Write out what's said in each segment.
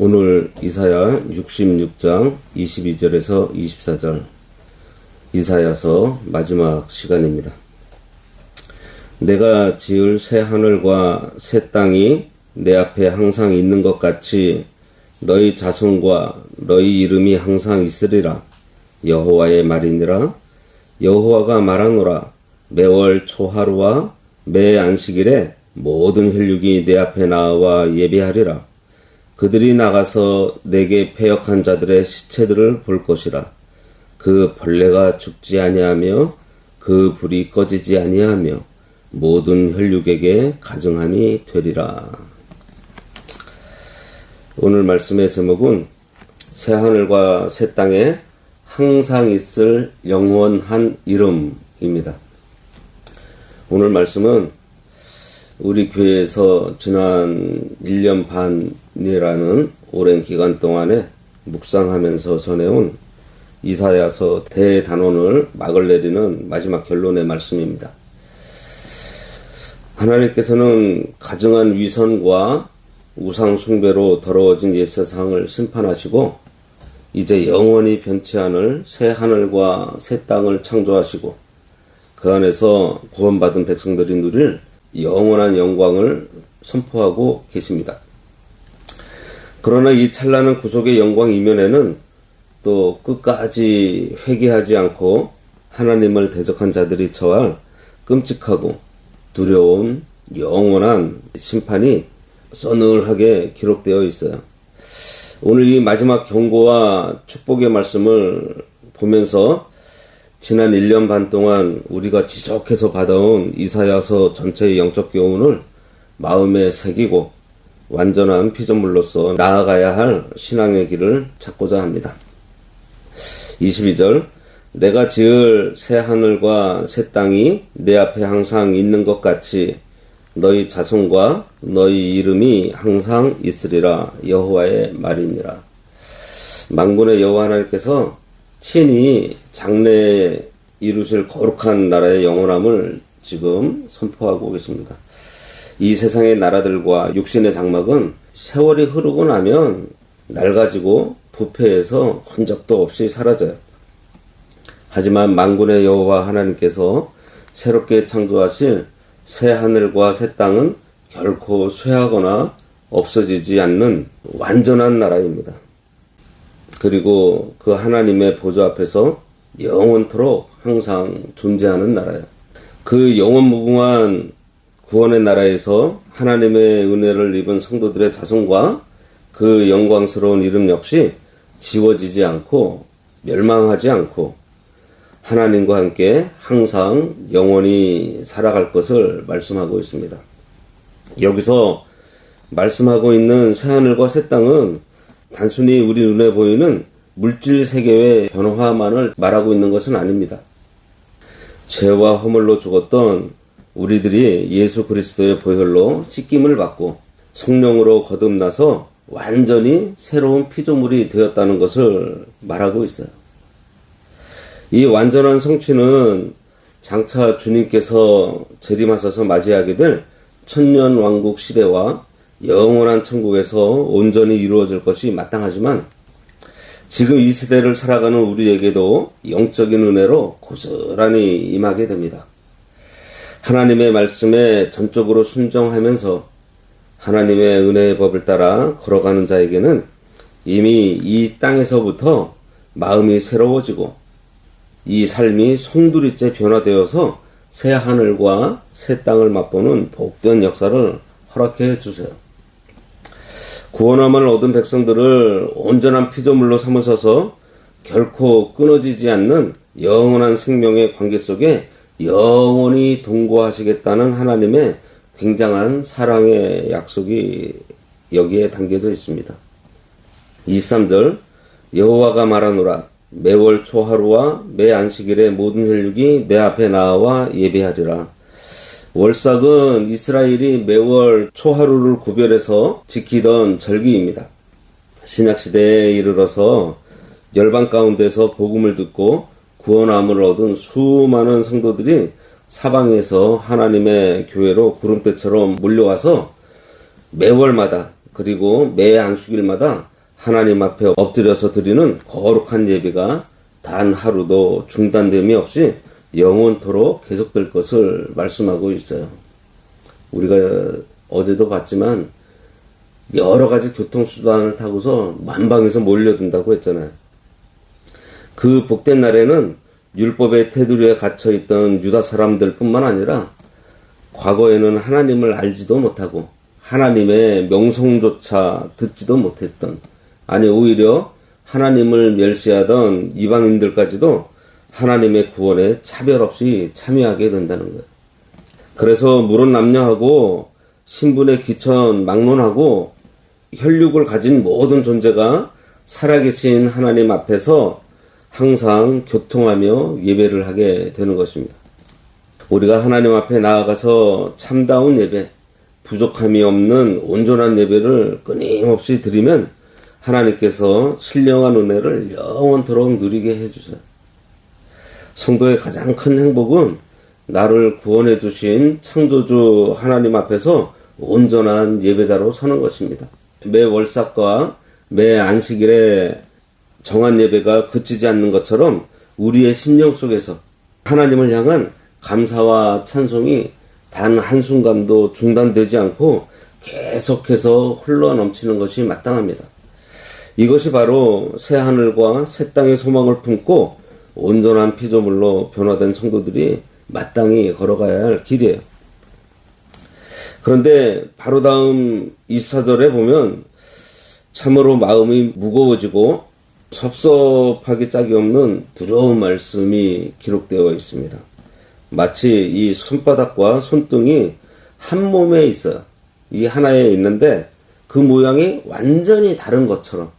오늘 이사야 66장 22절에서 24절 이사야서 마지막 시간입니다. 내가 지을 새 하늘과 새 땅이 내 앞에 항상 있는 것 같이 너희 자손과 너희 이름이 항상 있으리라. 여호와의 말이니라. 여호와가 말하노라. 매월 초하루와 매 안식일에 모든 혈육이 내 앞에 나와 예배하리라. 그들이 나가서 내게 패역한 자들의 시체들을 볼 것이라. 그 벌레가 죽지 아니하며 그 불이 꺼지지 아니하며 모든 혈육에게 가증함이 되리라. 오늘 말씀의 제목은 새 하늘과 새 땅에 항상 있을 영원한 이름입니다. 오늘 말씀은 우리 교회에서 지난 1년 반이라는 오랜 기간 동안에 묵상하면서 전해온 이사야서 대단원을 막을 내리는 마지막 결론의 말씀입니다. 하나님께서는 가증한 위선과 우상 숭배로 더러워진 옛 세상을 심판하시고 이제 영원히 변치 않을 새 하늘과 새 땅을 창조하시고 그 안에서 구원받은 백성들이 누릴 영원한 영광을 선포하고 계십니다. 그러나 이 찬란한 구속의 영광 이면에는 또 끝까지 회개하지 않고 하나님을 대적한 자들이 처할 끔찍하고 두려운 영원한 심판이 서늘하게 기록되어 있어요. 오늘 이 마지막 경고와 축복의 말씀을 보면서 지난 1년 반 동안 우리가 지속해서 받아온 이사야서 전체의 영적 교훈을 마음에 새기고 완전한 피조물로서 나아가야 할 신앙의 길을 찾고자 합니다. 22절 내가 지을 새 하늘과 새 땅이 내 앞에 항상 있는 것 같이 너희 자손과 너희 이름이 항상 있으리라. 여호와의 말이니라. 만군의 여호와 하나님께서 친히 장래에 이루실 거룩한 나라의 영원함을 지금 선포하고 계십니다. 이 세상의 나라들과 육신의 장막은 세월이 흐르고 나면 낡아지고 부패해서 흔적도 없이 사라져요. 하지만 만군의 여호와 하나님께서 새롭게 창조하실 새 하늘과 새 땅은 결코 쇠하거나 없어지지 않는 완전한 나라입니다. 그리고 그 하나님의 보좌 앞에서 영원토록 항상 존재하는 나라예요. 그 영원무궁한 구원의 나라에서 하나님의 은혜를 입은 성도들의 자손과 그 영광스러운 이름 역시 지워지지 않고 멸망하지 않고 하나님과 함께 항상 영원히 살아갈 것을 말씀하고 있습니다. 여기서 말씀하고 있는 새하늘과 새 땅은 단순히 우리 눈에 보이는 물질 세계의 변화만을 말하고 있는 것은 아닙니다. 죄와 허물로 죽었던 우리들이 예수 그리스도의 보혈로 씻김을 받고 성령으로 거듭나서 완전히 새로운 피조물이 되었다는 것을 말하고 있어요. 이 완전한 성취는 장차 주님께서 재림하셔서 맞이하게 될 천년왕국 시대와 영원한 천국에서 온전히 이루어질 것이 마땅하지만 지금 이 시대를 살아가는 우리에게도 영적인 은혜로 고스란히 임하게 됩니다. 하나님의 말씀에 전적으로 순종하면서 하나님의 은혜의 법을 따라 걸어가는 자에게는 이미 이 땅에서부터 마음이 새로워지고 이 삶이 송두리째 변화되어서 새 하늘과 새 땅을 맛보는 복된 역사를 허락해 주세요. 구원함을 얻은 백성들을 온전한 피조물로 삼으셔서 결코 끊어지지 않는 영원한 생명의 관계 속에 영원히 동거하시겠다는 하나님의 굉장한 사랑의 약속이 여기에 담겨져 있습니다. 23절 여호와가 말하노라. 매월 초하루와 매 안식일에 모든 혈육이 내 앞에 나와 예배하리라. 월삭은 이스라엘이 매월 초하루를 구별해서 지키던 절기입니다. 신약시대에 이르러서 열방 가운데서 복음을 듣고 구원함을 얻은 수많은 성도들이 사방에서 하나님의 교회로 구름대처럼 몰려와서 매월마다 그리고 매 안식일마다 하나님 앞에 엎드려서 드리는 거룩한 예배가 단 하루도 중단됨이 없이 영원토록 계속될 것을 말씀하고 있어요. 우리가 어제도 봤지만 여러 가지 교통수단을 타고서 만방에서 몰려든다고 했잖아요. 그 복된 날에는 율법의 테두리에 갇혀있던 유다 사람들 뿐만 아니라 과거에는 하나님을 알지도 못하고 하나님의 명성조차 듣지도 못했던, 아니 오히려 하나님을 멸시하던 이방인들까지도 하나님의 구원에 차별 없이 참여하게 된다는 거예요. 그래서 물은 남녀하고 신분의 귀천 막론하고 혈육을 가진 모든 존재가 살아계신 하나님 앞에서 항상 교통하며 예배를 하게 되는 것입니다. 우리가 하나님 앞에 나아가서 참다운 예배, 부족함이 없는 온전한 예배를 끊임없이 드리면 하나님께서 신령한 은혜를 영원토록 누리게 해주세요. 성도의 가장 큰 행복은 나를 구원해 주신 창조주 하나님 앞에서 온전한 예배자로 서는 것입니다. 매 월삭과 매 안식일에 정한 예배가 그치지 않는 것처럼 우리의 심령 속에서 하나님을 향한 감사와 찬송이 단 한순간도 중단되지 않고 계속해서 흘러 넘치는 것이 마땅합니다. 이것이 바로 새 하늘과 새 땅의 소망을 품고 온전한 피조물로 변화된 성도들이 마땅히 걸어가야 할 길이에요. 그런데 바로 다음 24절에 보면 참으로 마음이 무거워지고 섭섭하기 짝이 없는 두려운 말씀이 기록되어 있습니다. 마치 이 손바닥과 손등이 한 몸에 있어요. 이 하나에 있는데 그 모양이 완전히 다른 것처럼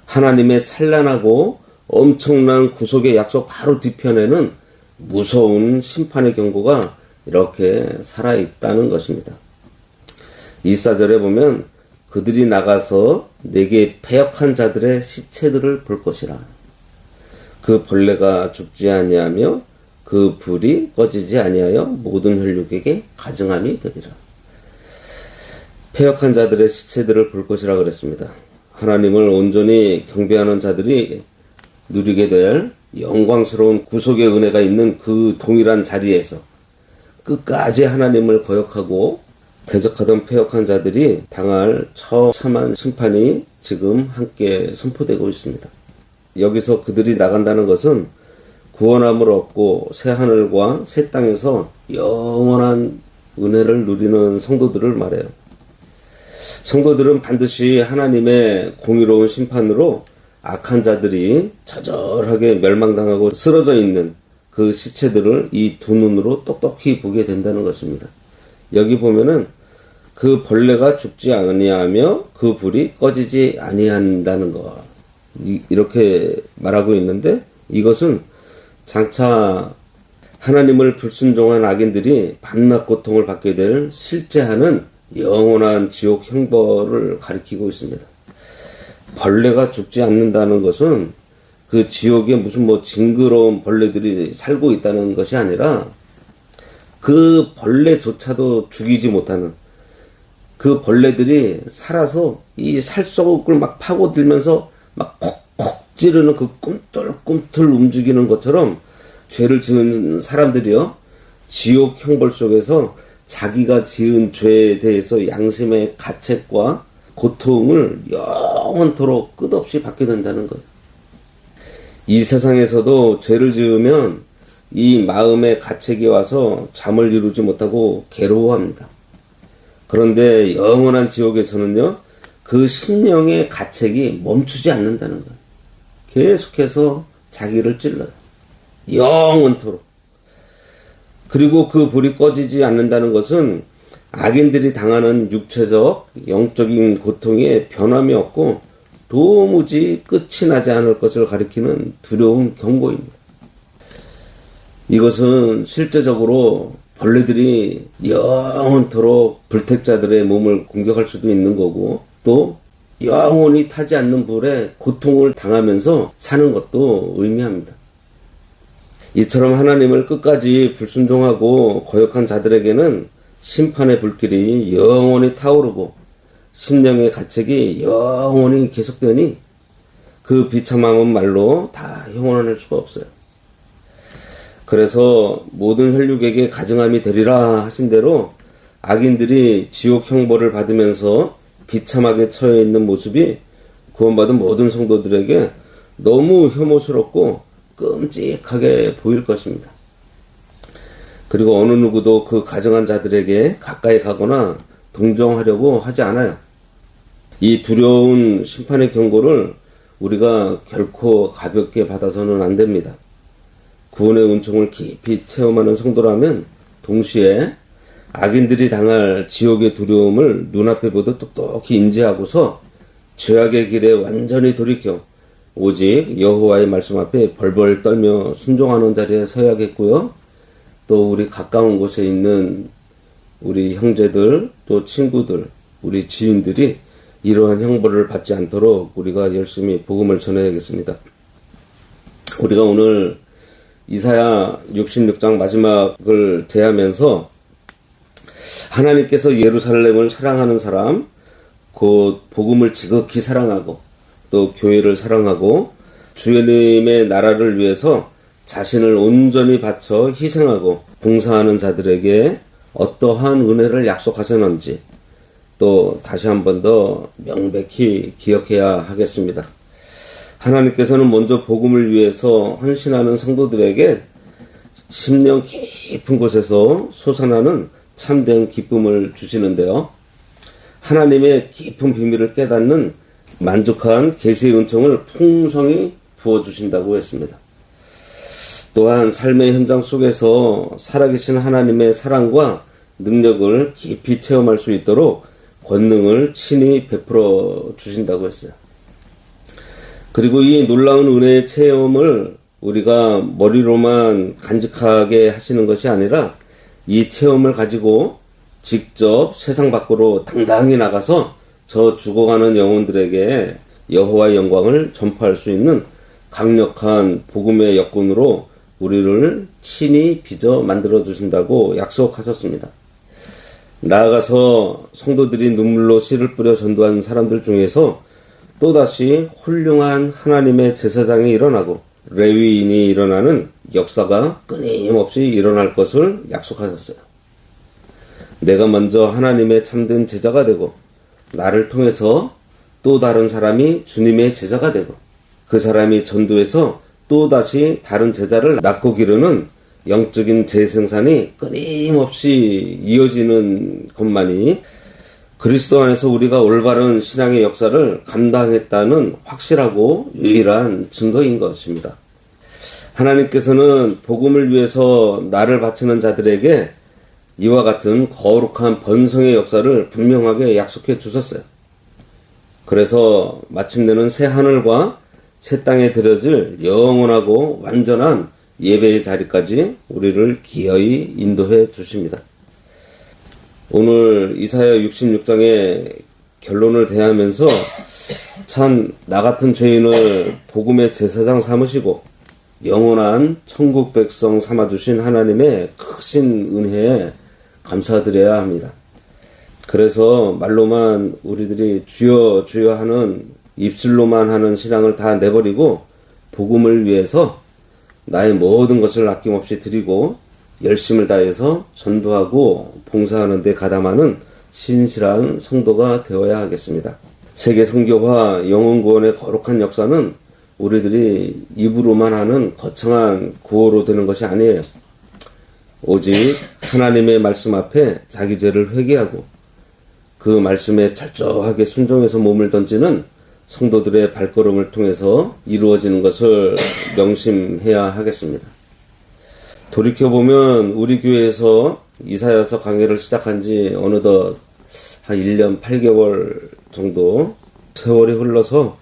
하나님의 찬란하고 엄청난 구속의 약속 바로 뒤편에는 무서운 심판의 경고가 이렇게 살아있다는 것입니다. 24절에 보면 그들이 나가서 내게 패역한 자들의 시체들을 볼 것이라. 그 벌레가 죽지 아니하며 그 불이 꺼지지 아니하여 모든 혈육에게 가증함이 되리라. 패역한 자들의 시체들을 볼 것이라 그랬습니다. 하나님을 온전히 경배하는 자들이 누리게 될 영광스러운 구속의 은혜가 있는 그 동일한 자리에서 끝까지 하나님을 거역하고 대적하던 패역한 자들이 당할 처참한 심판이 지금 함께 선포되고 있습니다. 여기서 그들이 나간다는 것은 구원함을 얻고 새 하늘과 새 땅에서 영원한 은혜를 누리는 성도들을 말해요. 성도들은 반드시 하나님의 공의로운 심판으로 악한 자들이 처절하게 멸망당하고 쓰러져 있는 그 시체들을 이 두 눈으로 똑똑히 보게 된다는 것입니다. 여기 보면은 그 벌레가 죽지 아니하며 그 불이 꺼지지 아니한다는 것, 이렇게 말하고 있는데, 이것은 장차 하나님을 불순종한 악인들이 밤낮 고통을 받게 될 실제하는 영원한 지옥 형벌을 가리키고 있습니다. 벌레가 죽지 않는다는 것은 그 지옥에 무슨 징그러운 벌레들이 살고 있다는 것이 아니라 그 벌레조차도 죽이지 못하는 그 벌레들이 살아서 이 살속을 막 파고들면서 막 콕콕 찌르는 그 꿈틀꿈틀 움직이는 것처럼 죄를 지은 사람들이요, 지옥 형벌 속에서 자기가 지은 죄에 대해서 양심의 가책과 고통을 영원토록 끝없이 받게 된다는 거예요. 이 세상에서도 죄를 지으면 이 마음의 가책이 와서 잠을 이루지 못하고 괴로워합니다. 그런데 영원한 지옥에서는요, 그 심령의 가책이 멈추지 않는다는 거예요. 계속해서 자기를 찔러요. 영원토록. 그리고 그 불이 꺼지지 않는다는 것은 악인들이 당하는 육체적, 영적인 고통에 변함이 없고 도무지 끝이 나지 않을 것을 가리키는 두려운 경고입니다. 이것은 실제적으로 벌레들이 영원토록 불택자들의 몸을 공격할 수도 있는 거고, 또 영원히 타지 않는 불에 고통을 당하면서 사는 것도 의미합니다. 이처럼 하나님을 끝까지 불순종하고 거역한 자들에게는 심판의 불길이 영원히 타오르고 심령의 가책이 영원히 계속되니 그 비참함은 말로 다 형언할 수가 없어요. 그래서 모든 혈육에게 가증함이 되리라 하신 대로 악인들이 지옥 형벌을 받으면서 비참하게 처해 있는 모습이 구원받은 모든 성도들에게 너무 혐오스럽고 끔찍하게 보일 것입니다. 그리고 어느 누구도 그 가증한 자들에게 가까이 가거나 동정하려고 하지 않아요. 이 두려운 심판의 경고를 우리가 결코 가볍게 받아서는 안 됩니다. 구원의 은총을 깊이 체험하는 성도라면 동시에 악인들이 당할 지옥의 두려움을 눈앞에 보듯 똑똑히 인지하고서 죄악의 길에 완전히 돌이켜 오직 여호와의 말씀 앞에 벌벌 떨며 순종하는 자리에 서야겠고요. 또 우리 가까운 곳에 있는 우리 형제들, 또 친구들, 우리 지인들이 이러한 형벌을 받지 않도록 우리가 열심히 복음을 전해야겠습니다. 우리가 오늘 이사야 66장 마지막을 대하면서 하나님께서 예루살렘을 사랑하는 사람, 곧 복음을 지극히 사랑하고 또 교회를 사랑하고 주님의 나라를 위해서 자신을 온전히 바쳐 희생하고 봉사하는 자들에게 어떠한 은혜를 약속하셨는지 또 다시 한 번 더 명백히 기억해야 하겠습니다. 하나님께서는 먼저 복음을 위해서 헌신하는 성도들에게 심령 깊은 곳에서 솟아나는 참된 기쁨을 주시는데요. 하나님의 깊은 비밀을 깨닫는 만족한 계시의 은총을 풍성히 부어주신다고 했습니다. 또한 삶의 현장 속에서 살아계신 하나님의 사랑과 능력을 깊이 체험할 수 있도록 권능을 친히 베풀어 주신다고 했어요. 그리고 이 놀라운 은혜의 체험을 우리가 머리로만 간직하게 하시는 것이 아니라 이 체험을 가지고 직접 세상 밖으로 당당히 나가서 저 죽어가는 영혼들에게 여호와의 영광을 전파할 수 있는 강력한 복음의 여건으로 우리를 친히 빚어 만들어 주신다고 약속하셨습니다. 나아가서 성도들이 눈물로 씨를 뿌려 전도한 사람들 중에서 또다시 훌륭한 하나님의 제사장이 일어나고 레위인이 일어나는 역사가 끊임없이 일어날 것을 약속하셨어요. 내가 먼저 하나님의 참된 제자가 되고 나를 통해서 또 다른 사람이 주님의 제자가 되고 그 사람이 전도해서 또다시 다른 제자를 낳고 기르는 영적인 재생산이 끊임없이 이어지는 것만이 그리스도 안에서 우리가 올바른 신앙의 역사를 감당했다는 확실하고 유일한 증거인 것입니다. 하나님께서는 복음을 위해서 나를 바치는 자들에게 이와 같은 거룩한 번성의 역사를 분명하게 약속해 주셨어요. 그래서 마침내는 새 하늘과 새 땅에 드려질 영원하고 완전한 예배의 자리까지 우리를 기어이 인도해 주십니다. 오늘 이사야 66장의 결론을 대하면서 참 나 같은 죄인을 복음의 제사장 삼으시고 영원한 천국 백성 삼아주신 하나님의 크신 은혜에 감사드려야 합니다. 그래서 말로만 우리들이 주여 주여 하는 입술로만 하는 신앙을 다 내버리고 복음을 위해서 나의 모든 것을 아낌없이 드리고 열심을 다해서 전도하고 봉사하는 데 가담하는 신실한 성도가 되어야 하겠습니다. 세계 선교와 영혼 구원의 거룩한 역사는 우리들이 입으로만 하는 거창한 구호로 되는 것이 아니에요. 오직 하나님의 말씀 앞에 자기 죄를 회개하고 그 말씀에 철저하게 순종해서 몸을 던지는 성도들의 발걸음을 통해서 이루어지는 것을 명심해야 하겠습니다. 돌이켜보면 우리 교회에서 이사야서 강해를 시작한 지 어느덧 한 1년 8개월 정도 세월이 흘러서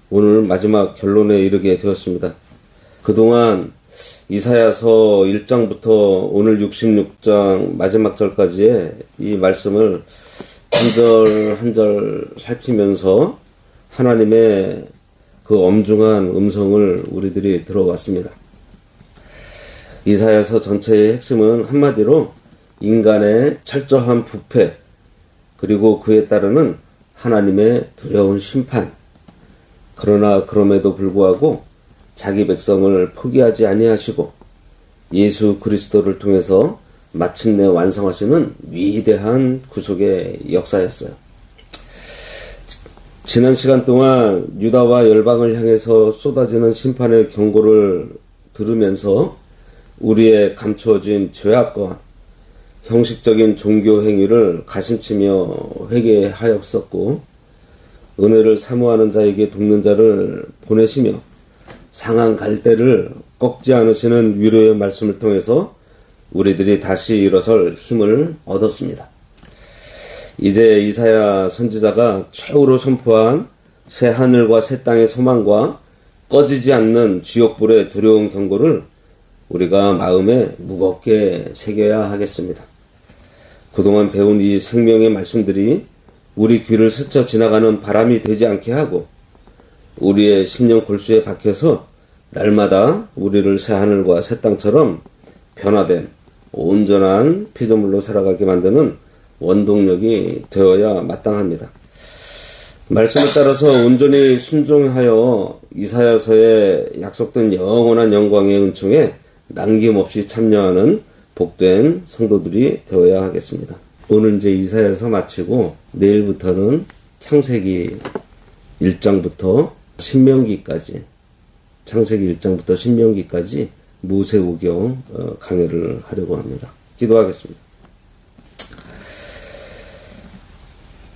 오늘 마지막 결론에 이르게 되었습니다. 그동안 이사야서 1장부터 오늘 66장 마지막 절까지의 이 말씀을 한 절 한 절 살피면서 하나님의 그 엄중한 음성을 우리들이 들어왔습니다. 이사야서 전체의 핵심은 한마디로 인간의 철저한 부패 그리고 그에 따르는 하나님의 두려운 심판. 그러나 그럼에도 불구하고 자기 백성을 포기하지 아니하시고 예수 그리스도를 통해서 마침내 완성하시는 위대한 구속의 역사였어요. 지난 시간 동안 유다와 열방을 향해서 쏟아지는 심판의 경고를 들으면서 우리의 감추어진 죄악과 형식적인 종교 행위를 가심치며 회개하였었고, 은혜를 사모하는 자에게 돕는 자를 보내시며 상한 갈대를 꺾지 않으시는 위로의 말씀을 통해서 우리들이 다시 일어설 힘을 얻었습니다. 이제 이사야 선지자가 최후로 선포한 새 하늘과 새 땅의 소망과 꺼지지 않는 지옥불의 두려운 경고를 우리가 마음에 무겁게 새겨야 하겠습니다. 그동안 배운 이 생명의 말씀들이 우리 귀를 스쳐 지나가는 바람이 되지 않게 하고 우리의 심령 골수에 박혀서 날마다 우리를 새 하늘과 새 땅처럼 변화된 온전한 피조물로 살아가게 만드는 원동력이 되어야 마땅합니다. 말씀에 따라서 온전히 순종하여 이사야서에 약속된 영원한 영광의 은총에 남김없이 참여하는 복된 성도들이 되어야 하겠습니다. 오늘 이제 이사야서 마치고 내일부터는 창세기 1장부터 신명기까지, 창세기 1장부터 신명기까지 모세오경 강해를 하려고 합니다. 기도하겠습니다.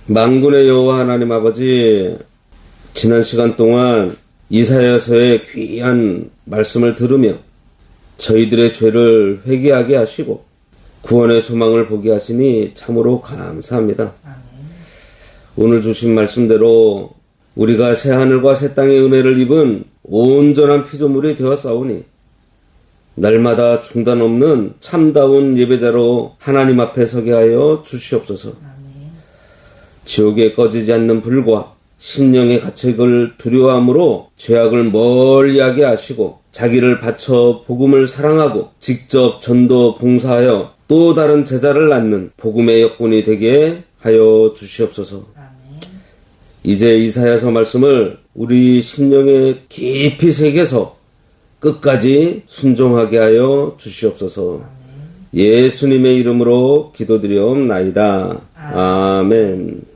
만군의 여호와 하나님 아버지, 지난 시간 동안 이사야서의 귀한 말씀을 들으며 저희들의 죄를 회개하게 하시고 구원의 소망을 보게 하시니 참으로 감사합니다. 오늘 주신 말씀대로 우리가 새 하늘과 새 땅의 은혜를 입은 온전한 피조물이 되었사오니 날마다 중단 없는 참다운 예배자로 하나님 앞에 서게 하여 주시옵소서. 지옥에 꺼지지 않는 불과 심령의 가책을 두려워함으로 죄악을 멀리하게 하시고 자기를 바쳐 복음을 사랑하고 직접 전도 봉사하여 또 다른 제자를 낳는 복음의 역군이 되게 하여 주시옵소서. 이제 이사야서 말씀을 우리 심령에 깊이 새겨서 끝까지 순종하게 하여 주시옵소서. 예수님의 이름으로 기도드리옵나이다. 아멘.